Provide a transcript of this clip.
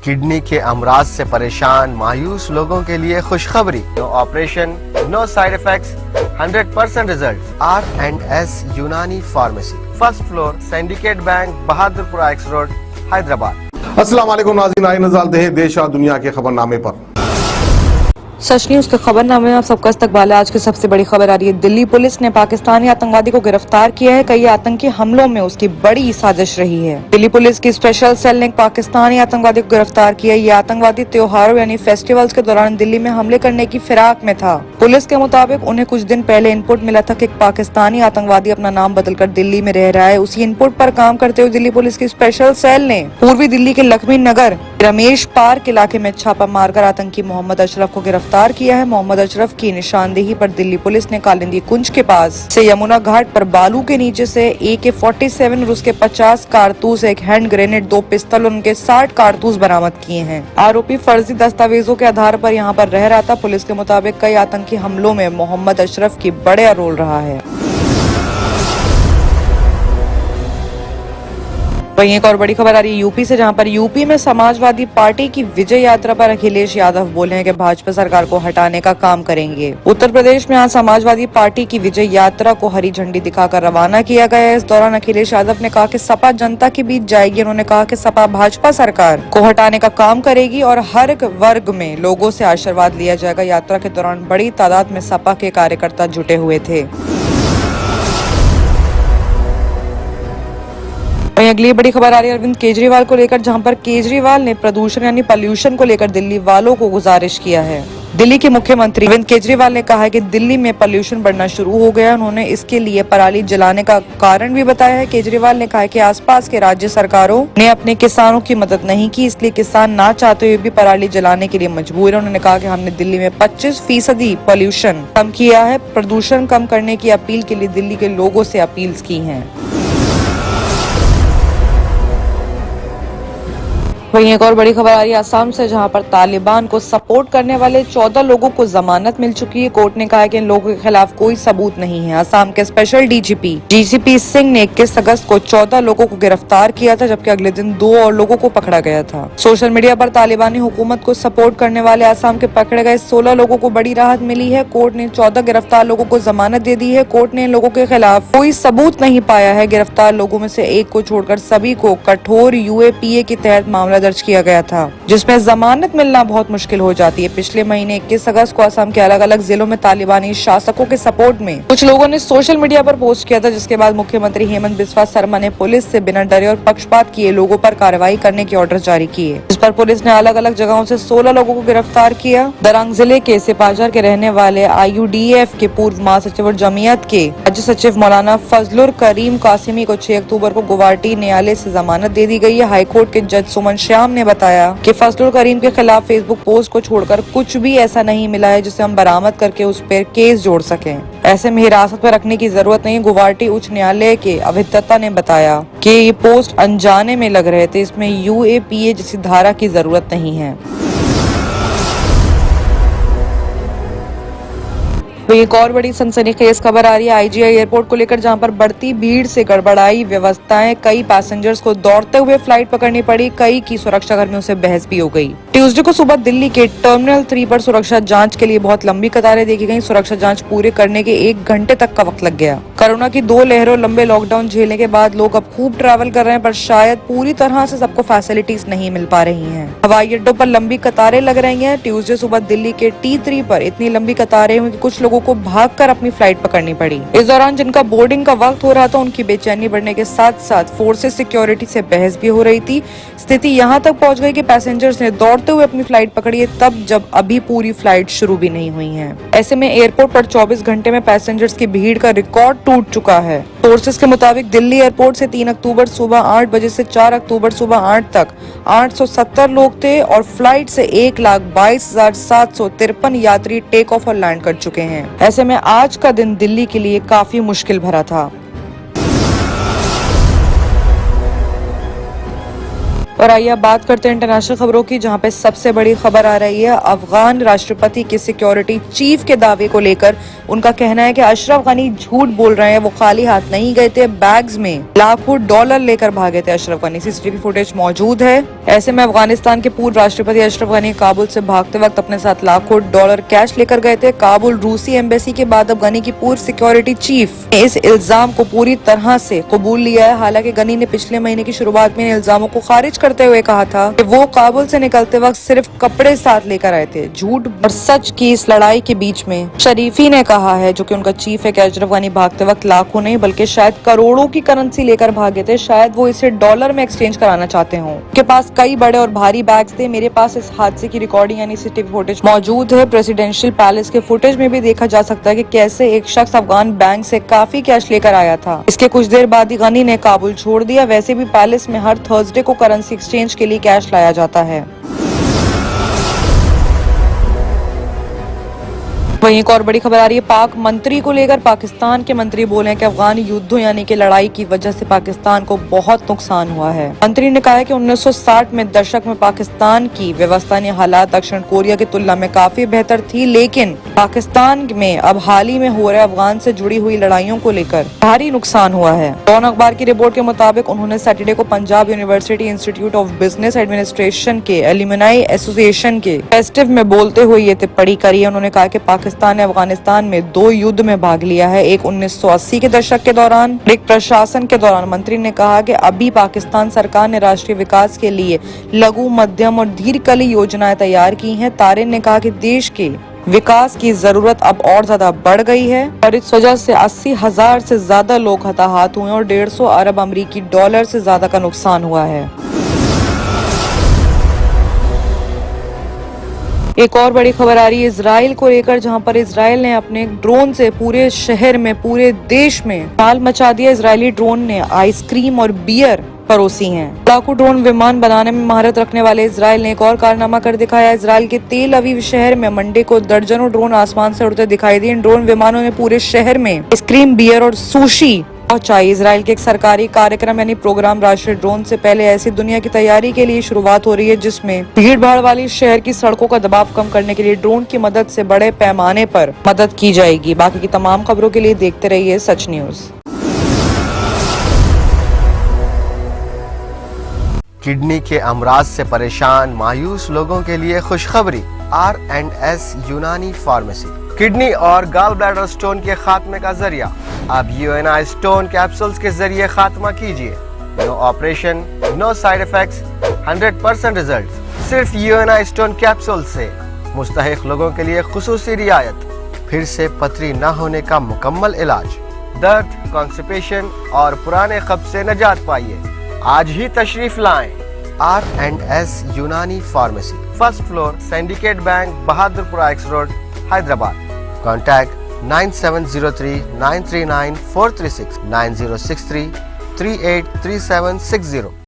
Kidney के अमराज से परेशान मायूस लोगों के लिए खुशखबरी। No operation, no side effects, 100% result. R&S Unani pharmacy, first floor, Syndicate Bank, Bahadurpura X road, Hyderabad. अस्सलाम वालेकुम नाज़रीन, आइए नज़र डालते हैं देश और दुनिया के खबरनामे पर। सच न्यूज के खबरनामे में आप सबका इस्तकबाल है। आज की सबसे बड़ी खबर आ रही है, दिल्ली पुलिस ने पाकिस्तानी आतंकवादी को गिरफ्तार किया है। कई आतंकी हमलों में उसकी बड़ी साजिश रही है। दिल्ली पुलिस की स्पेशल सेल ने पाकिस्तानी आतंकवादी को गिरफ्तार किया। ये आतंकवादी त्योहारों यानी फेस्टिवल्स के दौरान दिल्ली में हमले करने की फिराक में था। पुलिस के मुताबिक उन्हें कुछ दिन पहले इनपुट मिला था कि एक पाकिस्तानी आतंकवादी अपना नाम बदलकर दिल्ली में रह रहा है। उसी इनपुट पर काम करते हुए दिल्ली पुलिस की स्पेशल सेल ने पूर्वी दिल्ली के लक्ष्मी नगर रमेश पार्क इलाके में छापा मारकर आतंकी मोहम्मद अशरफ को गिरफ्तार किया है। मोहम्मद अशरफ की निशानदेही पर दिल्ली पुलिस ने कालिंदी कुंज के पास से यमुना घाट पर बालू के नीचे से AK-47 और उसके 50 कारतूस, एक हैंड ग्रेनेड, 2 पिस्तल और उनके 60 कारतूस बरामद किए हैं। आरोपी फर्जी दस्तावेजों के आधार पर यहां पर रह रहा था। पुलिस के मुताबिक कई आतंकी हमलों में मोहम्मद अशरफ की बड़ा रोल रहा है। वहीं एक और बड़ी खबर आ रही है यूपी से, जहां पर यूपी में समाजवादी पार्टी की विजय यात्रा पर अखिलेश यादव बोले हैं कि भाजपा सरकार को हटाने का काम करेंगे। उत्तर प्रदेश में आज समाजवादी पार्टी की विजय यात्रा को हरी झंडी दिखाकर रवाना किया गया है। इस दौरान अखिलेश यादव ने कहा कि सपा जनता के बीच जाएगी। उन्होंने कहा कि सपा भाजपा सरकार को हटाने का काम करेगी और हर वर्ग में लोगों से आशीर्वाद लिया जाएगा। यात्रा के दौरान बड़ी तादाद में सपा के कार्यकर्ता जुटे हुए थे। अगली बड़ी खबर आ रही है अरविंद केजरीवाल को लेकर, जहां पर केजरीवाल ने प्रदूषण यानी पॉल्यूशन को लेकर दिल्ली वालों को गुजारिश किया है। दिल्ली के मुख्यमंत्री अरविंद केजरीवाल ने कहा है कि दिल्ली में पॉल्यूशन बढ़ना शुरू हो गया। उन्होंने इसके लिए पराली जलाने का कारण भी बताया है। केजरीवाल ने कहा है कि आसपास के राज्य सरकारों ने अपने किसानों की मदद नहीं की, इसलिए किसान ना चाहते हुए भी पराली जलाने के लिए मजबूर है। उन्होंने कहा कि हमने दिल्ली में 25% पॉल्यूशन कम किया है। प्रदूषण कम करने की अपील के लिए दिल्ली के लोगों से अपील की है। वहीं एक और बड़ी खबर आ रही है असम से, जहां पर तालिबान को सपोर्ट करने वाले 14 लोगों को जमानत मिल चुकी है। कोर्ट ने कहा है कि इन लोगों के खिलाफ कोई सबूत नहीं है। असम के स्पेशल डीजीपी सिंह ने 21 अगस्त को 14 लोगों को गिरफ्तार किया था, जबकि अगले दिन 2 और लोगों को पकड़ा गया था। सोशल मीडिया पर तालिबानी हुकूमत को सपोर्ट करने वाले असम के पकड़े गए 16 लोगों को बड़ी राहत मिली है। कोर्ट ने 14 गिरफ्तार लोगों को जमानत दे दी है। कोर्ट ने इन लोगों के खिलाफ कोई सबूत नहीं पाया है। गिरफ्तार लोगों में से एक को छोड़कर सभी को कठोर UAPA के तहत मामला दर्ज किया गया था, जिसमें जमानत मिलना बहुत मुश्किल हो जाती है। पिछले महीने 21 अगस्त को असम के अलग अलग जिलों में तालिबानी शासकों के सपोर्ट में कुछ लोगों ने सोशल मीडिया पर पोस्ट किया था, जिसके बाद मुख्यमंत्री हेमंत बिस्वा शर्मा ने पुलिस से बिना डरे और पक्षपात किए लोगों पर कार्रवाई करने के ऑर्डर जारी किए। इस पर पुलिस ने अलग अलग जगहों से 16 लोगों को गिरफ्तार किया। दरंग जिले के सिपाजार के रहने वाले IUDF के पूर्व महासचिव और जमीयत के राज्य सचिव मौलाना फजलुर करीम कासिमी को 6 अक्टूबर को गुवाहाटी न्यायालय से जमानत दे दी गई है। हाईकोर्ट के जज सुमन श्याम ने बताया कि फजलुर करीम के खिलाफ फेसबुक पोस्ट को छोड़कर कुछ भी ऐसा नहीं मिला है जिसे हम बरामद करके उस पर केस जोड़ सकें। ऐसे में हिरासत में रखने की जरूरत नहीं। गुवाहाटी उच्च न्यायालय के अभिवक्ता ने बताया कि ये पोस्ट अनजाने में लग रहे थे, इसमें UAPA जैसी धारा की जरूरत नहीं है। तो एक और बड़ी सनसनीखेज खबर आ रही है IGI एयरपोर्ट को लेकर, जहां पर बढ़ती भीड़ से गड़बड़ाई व्यवस्थाएं। कई पैसेंजर्स को दौड़ते हुए फ्लाइट पकड़नी पड़ी। कई की सुरक्षा कर्मियों से बहस भी हो गई। ट्यूसडे को सुबह दिल्ली के टर्मिनल 3 पर सुरक्षा जांच के लिए बहुत लंबी कतारें देखी गई। सुरक्षा जांच पूरे करने के 1 घंटे तक का वक्त लग गया। कोरोना की 2 लहरों, लंबे लॉकडाउन झेलने के बाद लोग अब खूब ट्रैवल कर रहे हैं, पर शायद पूरी तरह से सबको फैसिलिटीज नहीं मिल पा रही हैं। हवाई अड्डों पर लंबी कतारें लग रही हैं। ट्यूसडे सुबह दिल्ली के T3 पर इतनी लंबी कतारें हुई कि कुछ लोगों को भागकर अपनी फ्लाइट पकड़नी पड़ी। इस दौरान जिनका बोर्डिंग का वक्त हो रहा था, उनकी बेचैनी बढ़ने के साथ साथ फोर्सेस सिक्योरिटी से बहस भी हो रही थी। स्थिति यहाँ तक पहुँच गई कि पैसेंजर्स ने दौड़ते हुए अपनी फ्लाइट पकड़ी है, तब जब अभी पूरी फ्लाइट शुरू भी नहीं हुई है। ऐसे में एयरपोर्ट पर 24 घंटे में पैसेंजर्स की भीड़ का रिकॉर्ड टूट चुका है। सोर्सेस के मुताबिक दिल्ली एयरपोर्ट से 3 अक्टूबर सुबह 8 बजे से 4 अक्टूबर सुबह 8 तक 870 लोग थे और फ्लाइट से 1,22,753 यात्री टेक ऑफ और लैंड कर चुके हैं। ऐसे में आज का दिन दिल्ली के लिए काफी मुश्किल भरा था। और आइए अब बात करते हैं इंटरनेशनल खबरों की, जहां पे सबसे बड़ी खबर आ रही है अफगान राष्ट्रपति के सिक्योरिटी चीफ के दावे को लेकर। उनका कहना है कि अशरफ गनी झूठ बोल रहे हैं, वो खाली हाथ नहीं गए थे, बैग्स में लाखों डॉलर लेकर भागे थे अशरफ गनी। सीसीटीवी फुटेज मौजूद है। ऐसे में अफगानिस्तान के पूर्व राष्ट्रपति अशरफ गनी काबुल से भागते वक्त अपने साथ लाखों डॉलर कैश लेकर गए थे। काबुल रूसी एम्बेसी के बाद अब गनी की पूर्व सिक्योरिटी चीफ ने इस इल्जाम को पूरी तरह से कबूल लिया है। हालांकि गनी ने पिछले महीने की शुरुआत में इन इल्जामों को खारिज करते हुए कहा था कि वो काबुल से निकलते वक्त सिर्फ कपड़े साथ लेकर आए थे। झूठ और सच की इस लड़ाई के बीच में शरीफी ने कहा है, जो कि उनका चीफ है, कि अशरफ गनी भागते वक्त लाखों नहीं बल्कि शायद करोड़ों की करेंसी लेकर भागे थे। शायद वो इसे डॉलर में एक्सचेंज कराना चाहते हों। उनके पास कई बड़े और भारी बैग्स थे। मेरे पास इस हादसे की रिकॉर्डिंग यानी सीसीटीवी फुटेज मौजूद है। प्रेसिडेंशियल पैलेस के फुटेज में भी देखा जा सकता है कि कैसे एक शख्स अफगान बैंक से काफी कैश लेकर आया था। इसके कुछ देर बाद ही गनी ने काबुल छोड़ दिया। वैसे भी पैलेस में हर थर्सडे को करेंसी एक्सचेंज के लिए कैश लाया जाता है। वहीं एक और बड़ी खबर आ रही है पाक मंत्री को लेकर। पाकिस्तान के मंत्री बोले हैं कि अफगान युद्ध यानी कि लड़ाई की वजह से पाकिस्तान को बहुत नुकसान हुआ है। मंत्री ने कहा है कि 1960 में दशक में पाकिस्तान की व्यवस्था ने हालात दक्षिण कोरिया की तुलना में काफी बेहतर थी, लेकिन पाकिस्तान में अब हाल ही में हो रहे अफगान से जुड़ी हुई लड़ाइयों को लेकर भारी नुकसान हुआ है। डॉन अखबार की रिपोर्ट के मुताबिक उन्होंने सैटरडे को Punjab university institute of business administration के एल्यूमिनाई एसोसिएशन के फेस्टिव में बोलते हुए ये टिप्पणी करी है। उन्होंने कहा कि पाकिस्तान ने अफगानिस्तान में 2 युद्ध में भाग लिया है, एक 1980 के दशक के दौरान, एक प्रशासन के दौरान। मंत्री ने कहा कि अभी पाकिस्तान सरकार ने राष्ट्रीय विकास के लिए लघु, मध्यम और दीर्घकालीन योजनाएं तैयार की हैं। तारिन ने कहा कि देश के विकास की जरूरत अब और ज्यादा बढ़ गई है और इस वजह से 80,000 से ज्यादा लोग हताहत हुए और 150 अरब अमेरिकी डॉलर से ज्यादा का नुकसान हुआ है। एक और बड़ी खबर आ रही है इजराइल को लेकर, जहां पर इजराइल ने अपने ड्रोन से पूरे शहर में, पूरे देश में ताल मचा दिया। इजरायली ड्रोन ने आइसक्रीम और बियर परोसी हैं। लाखों ड्रोन विमान बनाने में महारत रखने वाले इजराइल ने एक और कारनामा कर दिखाया। इजराइल के तेल अवीव शहर में मंडे को दर्जनों ड्रोन आसमान से उड़ते दिखाई दिए। इन ड्रोन विमानों ने पूरे शहर में आइसक्रीम, बियर और सुशी पहुंचाई। इजराइल के एक सरकारी कार्यक्रम यानी प्रोग्राम राष्ट्रीय ड्रोन से पहले ऐसी दुनिया की तैयारी के लिए शुरुआत हो रही है, जिसमें भीड़ भाड़ वाली शहर की सड़कों का दबाव कम करने के लिए ड्रोन की मदद से बड़े पैमाने पर मदद की जाएगी। बाकी की तमाम खबरों के लिए देखते रहिए सच न्यूज। किडनी के अमराज से परेशान मायूस लोगों के लिए खुशखबरी। R&S यूनानी फार्मेसी किडनी और गॉल ब्लैडर स्टोन के खात्मे का जरिया। अब UNI स्टोन कैप्सूल्स के जरिए खात्मा कीजिए। No operation, no side effects, 100% result. सिर्फ UNI स्टोन कैप्सूल से मुस्तहिक लोगों के लिए खुसूसी रियायत। फिर से पथरी न होने का मुकम्मल इलाज। दर्द, कॉन्स्टिपेशन और पुराने कब्ज से निजात पाइए। आज ही तशरीफ लाएं। R&S Unani pharmacy, first floor, Syndicate Bank, Bahadurpura X road, Hyderabad. Contact 9703 939 436 9063 383760।